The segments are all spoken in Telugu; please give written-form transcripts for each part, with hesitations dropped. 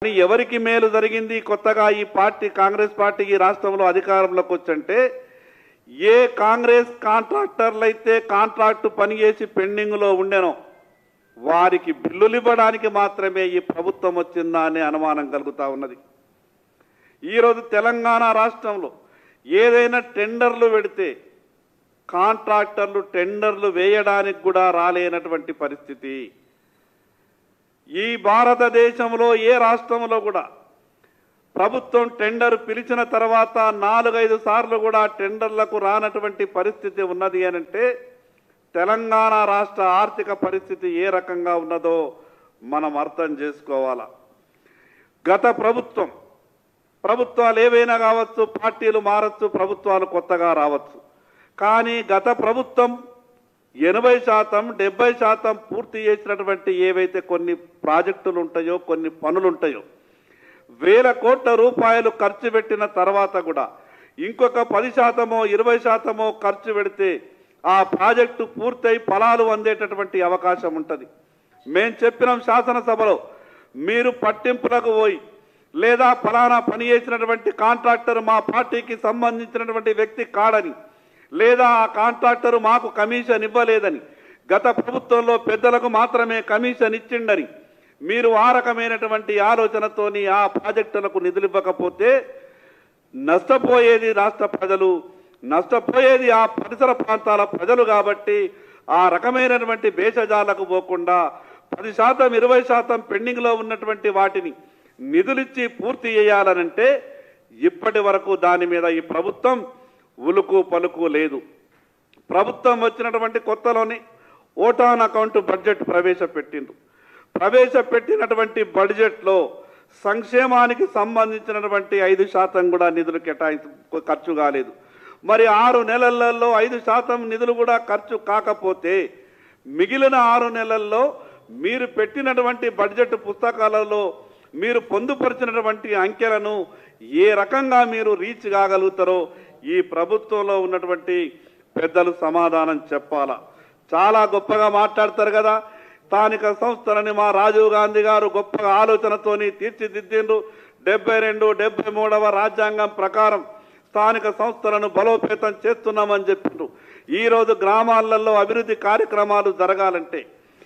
ఎవరికి మేలు జరిగింది కొత్తగా ఈ పార్టీ కాంగ్రెస్ పార్టీ ఈ రాష్ట్రంలో అధికారంలోకి వచ్చంటే ఏ కాంగ్రెస్ కాంట్రాక్టర్లు అయితే కాంట్రాక్ట్ పని చేసి పెండింగ్ లో ఉండెనో వారికి బిల్లులు ఇవ్వడానికి మాత్రమే ఈ ప్రభుత్వం వచ్చిందా అనే అనుమానం కలుగుతా ఉన్నది। ఈ రోజు తెలంగాణ రాష్ట్రంలో ఏదైనా టెండర్లు పెడితే కాంట్రాక్టర్లు టెండర్లు వేయడానికి కూడా రాలేనటువంటి పరిస్థితి। ఈ భారతదేశంలో ఏ రాష్ట్రంలో కూడా ప్రభుత్వం టెండర్ పిలిచిన తర్వాత 4-5 సార్లు కూడా టెండర్లకు రానటువంటి పరిస్థితి ఉన్నది అంటే తెలంగాణ రాష్ట్ర ఆర్థిక పరిస్థితి ఏ రకంగా ఉన్నదో మనం అర్థం చేసుకోవాలా। గత ప్రభుత్వాలు ఏవైనా కావచ్చు, పార్టీలు మారచ్చు, ప్రభుత్వాలు కొత్తగా రావచ్చు, కానీ గత ప్రభుత్వం 80% 70% పూర్తి చేసినటువంటి ఏవైతే కొన్ని ప్రాజెక్టులు ఉంటాయో, కొన్ని పనులు ఉంటాయో, వేల కోట్ల రూపాయలు ఖర్చు పెట్టిన తర్వాత కూడా ఇంకొక 10% 20% ఖర్చు పెడితే ఆ ప్రాజెక్టు పూర్తయి ఫలాలు అందేటటువంటి అవకాశం ఉంటుంది। మేము చెప్పినాం శాసనసభలో, మీరు పట్టింపులకు పోయి లేదా ఫలానా పని చేసినటువంటి కాంట్రాక్టర్ మా పార్టీకి సంబంధించినటువంటి వ్యక్తి కాడని, లేదా ఆ కాంట్రాక్టర్ మాకు కమిషన్ ఇవ్వలేదని, గత ప్రభుత్వంలో పెద్దలకు మాత్రమే కమిషన్ ఇచ్చిండని మీరు ఆ రకమైనటువంటి ఆలోచనతోని ఆ ప్రాజెక్టులకు నిధులు ఇవ్వకపోతే నష్టపోయేది రాష్ట్ర ప్రజలు, నష్టపోయేది ఆ పరిసర ప్రాంతాల ప్రజలు। కాబట్టి ఆ రకమైనటువంటి భేషజాలకు పోకుండా 10% 20% పెండింగ్లో ఉన్నటువంటి వాటిని నిధులిచ్చి పూర్తి చేయాలనంటే ఇప్పటి వరకు దాని మీద ఈ ప్రభుత్వం ఉలుకు పలుకు లేదు। ప్రభుత్వం వచ్చినటువంటి కొత్తలోనే ఓటాన్ అకౌంట్ బడ్జెట్ ప్రవేశపెట్టినటువంటి బడ్జెట్లో సంక్షేమానికి సంబంధించినటువంటి 5% కూడా నిధులు ఖర్చు కాలేదు। మరి 6 నెలలలో 5% నిధులు కూడా ఖర్చు కాకపోతే మిగిలిన 6 నెలల్లో మీరు పెట్టినటువంటి బడ్జెట్ పుస్తకాలలో మీరు పొందుపరిచినటువంటి అంకెలను ఏ రకంగా మీరు రీచ్ కాగలుగుతారో ఈ ప్రభుత్వంలో ఉన్నటువంటి పెద్దలు సమాధానం చెప్పాలా। చాలా గొప్పగా మాట్లాడతారు కదా, స్థానిక సంస్థలని మా రాజీవ్ గాంధీ గారు గొప్పగా ఆలోచనతోని తీర్చిదిద్దిండ్రు। 72, 73వ రాజ్యాంగం ప్రకారం స్థానిక సంస్థలను బలోపేతం చేస్తున్నామని చెప్పిండ్రు। ఈరోజు గ్రామాలలో అభివృద్ధి కార్యక్రమాలు జరగాలంటే,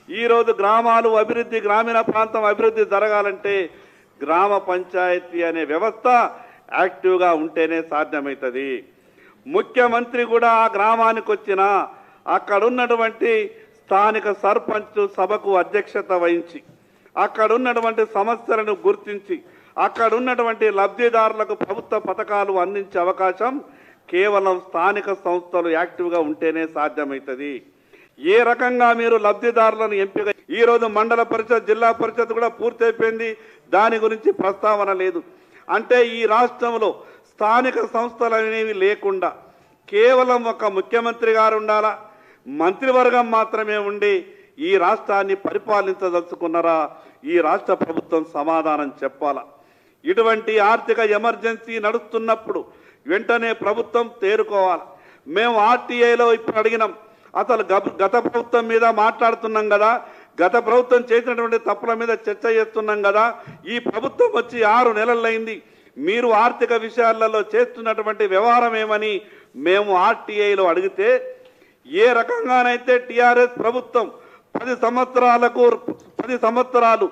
ఈరోజు గ్రామాలు అభివృద్ధి, గ్రామీణ ప్రాంతం అభివృద్ధి జరగాలంటే గ్రామ పంచాయతీ అనే వ్యవస్థ యాక్టివ్గా ఉంటేనే సాధ్యమవుతుంది। ముఖ్యమంత్రి కూడా ఆ గ్రామానికి వచ్చినా అక్కడ ఉన్నటువంటి స్థానిక సర్పంచ్ సభకు అధ్యక్షత వహించి అక్కడ ఉన్నటువంటి సమస్యలను గుర్తించి అక్కడ ఉన్నటువంటి లబ్ధిదారులకు ప్రభుత్వ పథకాలు అందించే అవకాశం కేవలం స్థానిక సంస్థలు యాక్టివ్గా ఉంటేనే సాధ్యమవుతుంది। ఏ రకంగా మీరు లబ్ధిదారులను ఎంపిక, ఈరోజు మండల పరిషత్, జిల్లా పరిషత్ కూడా పూర్తయిపోయింది, దాని గురించి ప్రస్తావన లేదు। అంటే ఈ రాష్ట్రంలో స్థానిక సంస్థలు అనేవి లేకుండా కేవలం ఒక ముఖ్యమంత్రి గారు ఉండాలా, మంత్రివర్గం మాత్రమే ఉండి ఈ రాష్ట్రాన్ని పరిపాలించదలుచుకున్నారా? ఈ రాష్ట్ర ప్రభుత్వం సమాధానం చెప్పాలా। ఇటువంటి ఆర్థిక ఎమర్జెన్సీ నడుస్తున్నప్పుడు వెంటనే ప్రభుత్వం తేరుకోవాలి। మేము ఆర్టీఐలో ఇప్పుడు అడిగినాం, అసలు గత ప్రభుత్వం మీద మాట్లాడుతున్నాం కదా, గత ప్రభుత్వం చేసినటువంటి తప్పుల మీద చర్చ చేస్తున్నాం కదా, ఈ ప్రభుత్వం వచ్చి 6 నెలలైంది, మీరు ఆర్థిక విషయాలలో చేస్తున్నటువంటి వ్యవహారం ఏమని మేము ఆర్టీఐలో అడిగితే, ఏ రకంగానైతే టీఆర్ఎస్ ప్రభుత్వం 10 సంవత్సరాలు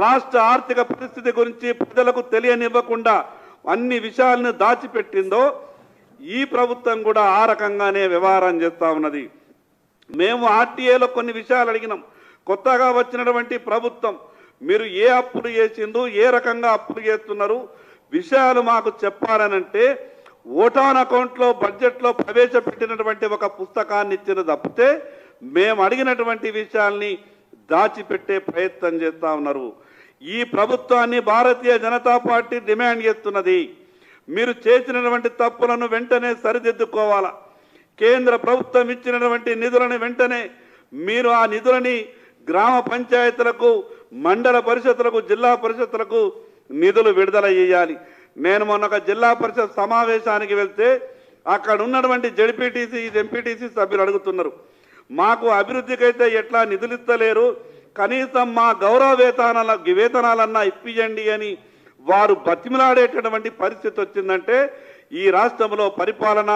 రాష్ట్ర ఆర్థిక పరిస్థితి గురించి ప్రజలకు తెలియనివ్వకుండా అన్ని విషయాలను దాచిపెట్టిందో ఈ ప్రభుత్వం కూడా ఆ రకంగానే వ్యవహారం చేస్తూ ఉన్నది। మేము ఆర్టీఐలో కొన్ని విషయాలు అడిగినాం, కొత్తగా వచ్చినటువంటి ప్రభుత్వం మీరు ఏ అప్పులు చేసిండ్రు, ఏ రకంగా అప్పులు చేస్తున్నారు, విషయాలు మాకు చెప్పాలనంటే ఓటాన్ అకౌంట్లో బడ్జెట్లో ప్రవేశపెట్టినటువంటి ఒక పుస్తకాన్ని ఇచ్చిన తప్పితే మేము అడిగినటువంటి విషయాల్ని దాచిపెట్టే ప్రయత్నం చేస్తూ ఉన్నారు। ఈ ప్రభుత్వాన్ని భారతీయ జనతా పార్టీ డిమాండ్ చేస్తున్నది, మీరు చేసినటువంటి తప్పులను వెంటనే సరిదిద్దుకోవాలా। కేంద్ర ప్రభుత్వం ఇచ్చినటువంటి నిధులను వెంటనే మీరు ఆ నిధులని గ్రామ పంచాయతీలకు, మండల పరిషత్తులకు, జిల్లా పరిషత్తులకు నిధులు విడుదల చేయాలి। నేను మొన్న ఒక జిల్లా పరిషత్ సమావేశానికి వెళ్తే అక్కడ ఉన్నటువంటి జెడ్పీటీసీ, ఎంపీటీసీ సభ్యులు అడుగుతున్నారు, మాకు అభివృద్ధికైతే ఎట్లా నిధులు ఇస్తలేరు, కనీసం మా గౌరవ వేతనాలన్నా ఇప్పియండి అని వారు బతిమిలాడేటటువంటి పరిస్థితి వచ్చిందంటే ఈ రాష్ట్రంలో పరిపాలన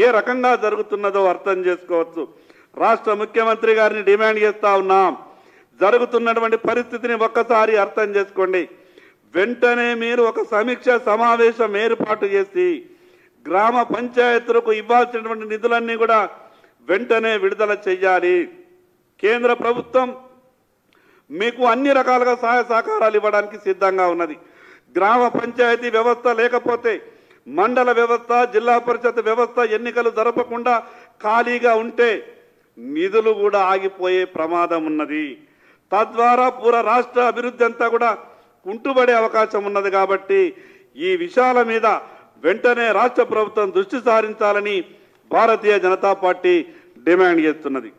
ఏ రకంగా జరుగుతున్నదో అర్థం చేసుకోవచ్చు. రాష్ట్ర ముఖ్యమంత్రి గారిని డిమాండ్ చేస్తా ఉన్నాం, జరుగుతున్నటువంటి పరిస్థితిని ఒక్కసారి అర్థం చేసుకోండి. వెంటనే మీరు ఒక సమీక్ష సమావేశం ఏర్పాటు చేసి గ్రామ పంచాయతీలకు ఇవ్వాల్సినటువంటి నిధులన్నీ కూడా వెంటనే విడుదల చేయాలి. కేంద్ర ప్రభుత్వం మీకు అన్ని రకాలుగా సహాయ సహకారాలు ఇవ్వడానికి సిద్ధంగా ఉన్నది. గ్రామ పంచాయతీ వ్యవస్థ లేకపోతే మండల వ్యవస్థ, జిల్లా పరిషత్ వ్యవస్థ ఎన్నికలు జరపకుండా ఖాళీగా ఉంటే నిధులు కూడా ఆగిపోయే ప్రమాదం ఉన్నది. తద్వారా పూర రాష్ట్ర అభివృద్ధి అంతా కూడా కుంటుబడే అవకాశం ఉన్నది. కాబట్టి ఈ విషయాల మీద వెంటనే రాష్ట్ర ప్రభుత్వం దృష్టి సారించాలని భారతీయ జనతా పార్టీ డిమాండ్ చేస్తున్నది.